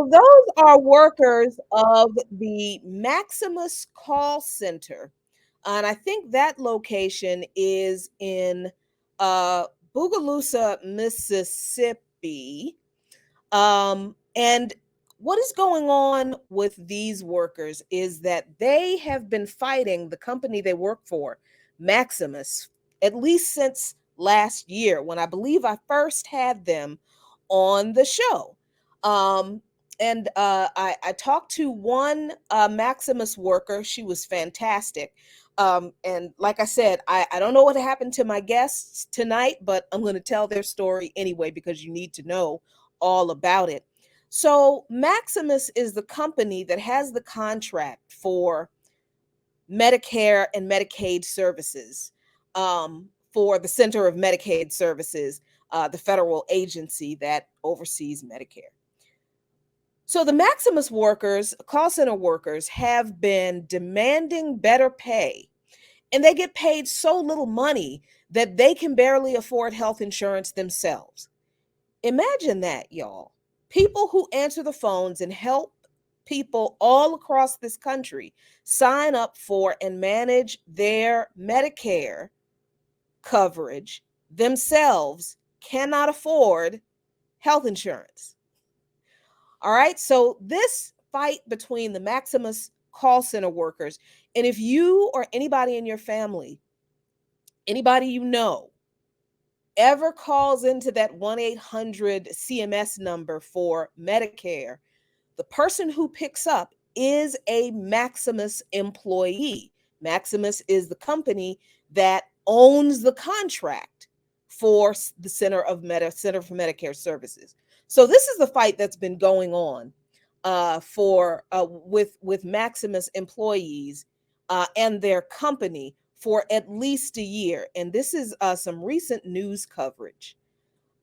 So those are workers of the Maximus call center. And I think that location is in uh, Bogalusa, Mississippi. And what is going on with these workers is that they have been fighting the company they work for, Maximus, at least since last year when I believe I first had them on the show. Um, and I talked to one Maximus worker. She was fantastic. And like I said, I don't know what happened to my guests tonight, but I'm going to tell their story anyway because you need to know all about it. So, Maximus is the company that has the contract for Medicare and Medicaid services for the Center of Medicaid Services, the federal agency that oversees Medicare. So, the Maximus workers, call center workers, have been demanding better pay, and they get paid so little money that they can barely afford health insurance themselves. Imagine that, y'all. People who answer the phones and help people all across this country sign up for and manage their Medicare coverage themselves cannot afford health insurance. All right. So, this fight between the Maximus call center workers, and if you or anybody in your family, anybody you know, ever calls into that 1-800 CMS number for Medicare, the person who picks up is a Maximus employee. Maximus is the company that owns the contract for the Center for Medicare Services. So this is the fight that's been going on for with Maximus employees and their company for at least a year. And this is some recent news coverage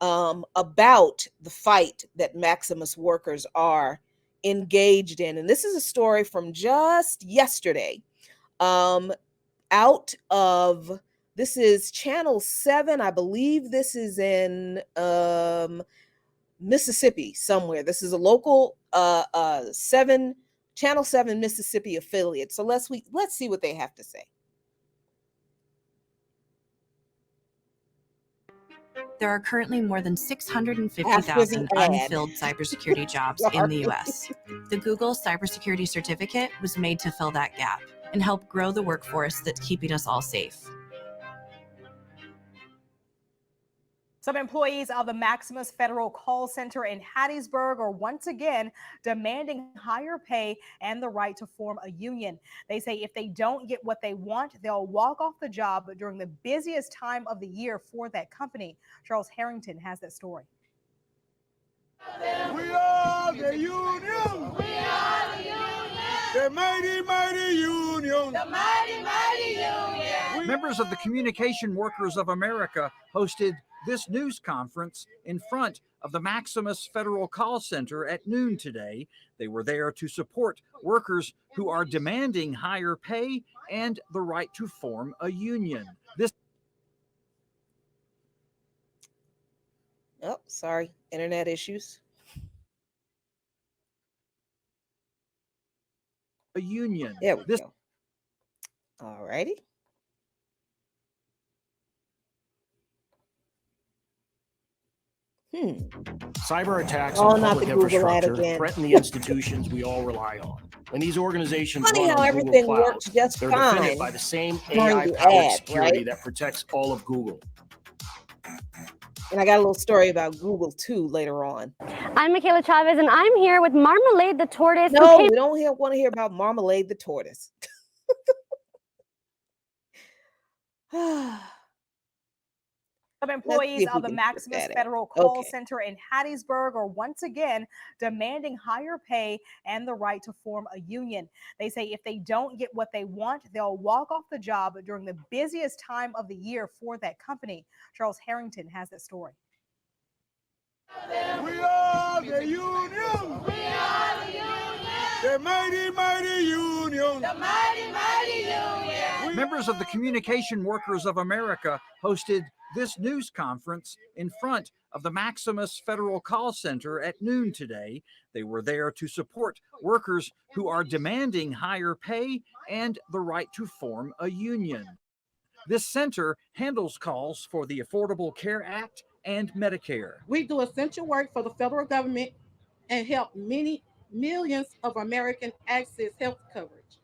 about the fight that Maximus workers are engaged in. And this is a story from just yesterday out of, this is Channel 7. I believe this is in Mississippi somewhere. This is a local 7 Channel 7 Mississippi affiliate. So let's see what they have to say. There are currently more than 650,000 unfilled cybersecurity jobs in the U.S. The Google Cybersecurity Certificate was made to fill that gap and help grow the workforce that's keeping us all safe. Some employees of the Maximus Federal Call Center in Hattiesburg are once again demanding higher pay and the right to form a union. They say if they don't get what they want, they'll walk off the job during the busiest time of the year for that company. Charles Harrington has that story. We are the union. We are the union. The mighty, mighty union. The mighty, mighty union. Members of the Communication Workers of America hosted this news conference in front of the Maximus Federal Call Center at noon today. They were there to support workers who are demanding higher pay and the right to form a union. Oh, sorry, internet issues. A union. There we go. All righty. Cyber attacks on public infrastructure threaten the institutions we all rely on. When these organizations run on everything Google works Cloud, just they're fine defended by the same AI-powered security that protects all of Google. And I got a little story about Google too later on. I'm Michaela Chavez, and I'm here with Marmalade the tortoise. No, we don't want to hear about Marmalade the tortoise. Some employees of the Maximus Federal Call Center in Hattiesburg are once again demanding higher pay and the right to form a union. They say if they don't get what they want, they'll walk off the job during the busiest time of the year for that company. Charles Harrington has that story. We are the union. We are the union. The mighty, mighty union. The mighty, mighty union. Members of the Communication Workers of America hosted this news conference in front of the Maximus Federal Call Center at noon today. They were there to support workers who are demanding higher pay and the right to form a union. This center handles calls for the Affordable Care Act and Medicare. We do essential work for the federal government and help many millions of Americans access health coverage.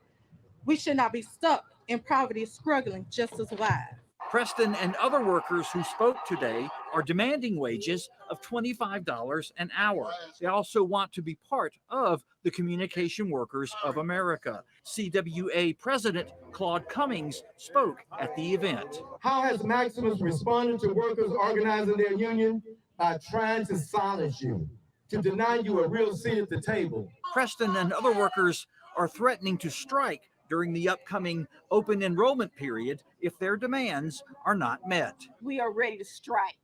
We should not be stuck in poverty, struggling just to survive. Preston and other workers who spoke today are demanding wages of $25 an hour. They also want to be part of the Communication Workers of America. CWA President Claude Cummings spoke at the event. How has Maximus responded to workers organizing their union? By trying to silence you, to deny you a real seat at the table. Preston and other workers are threatening to strike during the upcoming open enrollment period if their demands are not met. We are ready to strike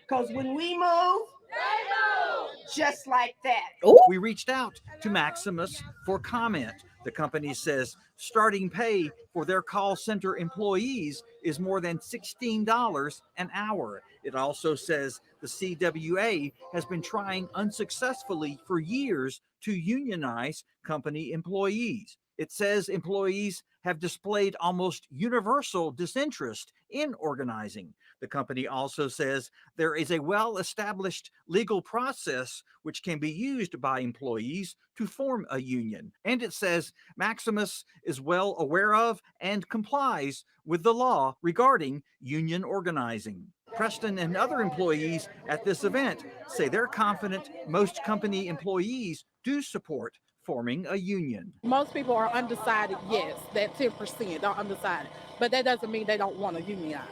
because when we move, they move just like that. Ooh. We reached out to Maximus for comment. The company says starting pay for their call center employees is more than $16 an hour. It also says the CWA has been trying unsuccessfully for years to unionize company employees. It says employees have displayed almost universal disinterest in organizing. The company also says there is a well-established legal process which can be used by employees to form a union. And it says Maximus is well aware of and complies with the law regarding union organizing. Preston and other employees at this event say they're confident most company employees do support forming a union. Most people are undecided, yes, that 10% are undecided, but that doesn't mean they don't want to unionize.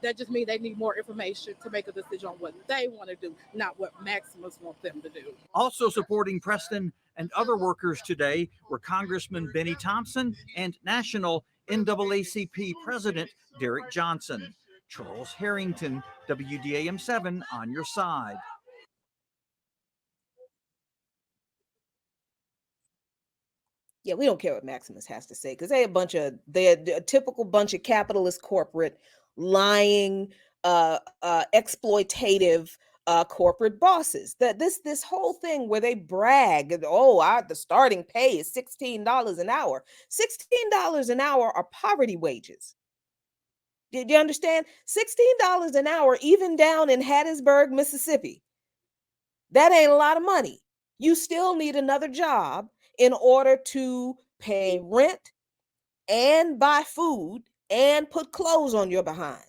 That just means they need more information to make a decision on what they want to do, not what Maximus wants them to do. Also supporting Preston and other workers today were Congressman Benny Thompson and National NAACP President Derek Johnson. Charles Harrington, WDAM7 on your side. Yeah, we don't care what Maximus has to say because they're a typical bunch of capitalist corporate lying, exploitative corporate bosses. That this whole thing where they brag, the starting pay is $16 an hour. $16 an hour are poverty wages. Did you understand? $16 an hour, even down in Hattiesburg, Mississippi. That ain't a lot of money. You still need another job in order to pay rent and buy food and put clothes on your behind.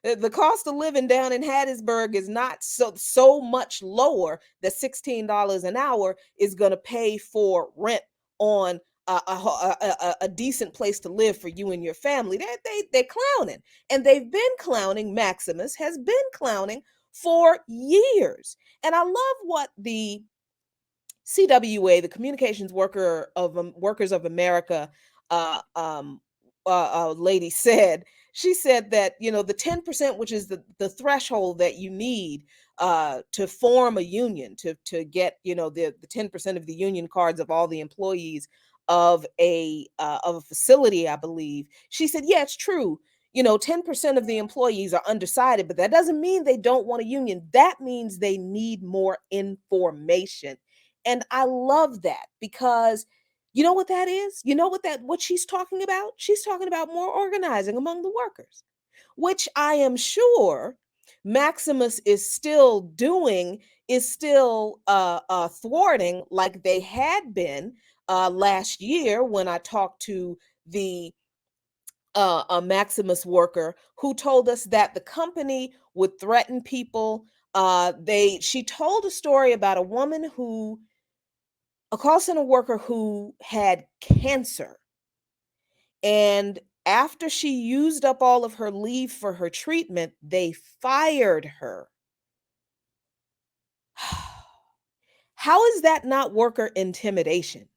The cost of living down in Hattiesburg is not so much lower that $16 an hour is going to pay for rent on a decent place to live for you and your family. They're clowning, and they've been clowning. Maximus has been clowning for years. And I love what the CWA, the Communications Workers of America, lady said. She said that, the 10%, which is the threshold that you need to form a union, to get, the 10% of the union cards of all the employees of a facility, I believe. She said, yeah, it's true. 10% of the employees are undecided, but that doesn't mean they don't want a union. That means they need more information. And I love that because you know what that is? You know what she's talking about? She's talking about more organizing among the workers, which I am sure Maximus is still doing, is still thwarting, like they had been last year when I talked to a Maximus worker who told us that the company would threaten people. She told a story about a call center worker who had cancer. And after she used up all of her leave for her treatment, they fired her. How is that not worker intimidation?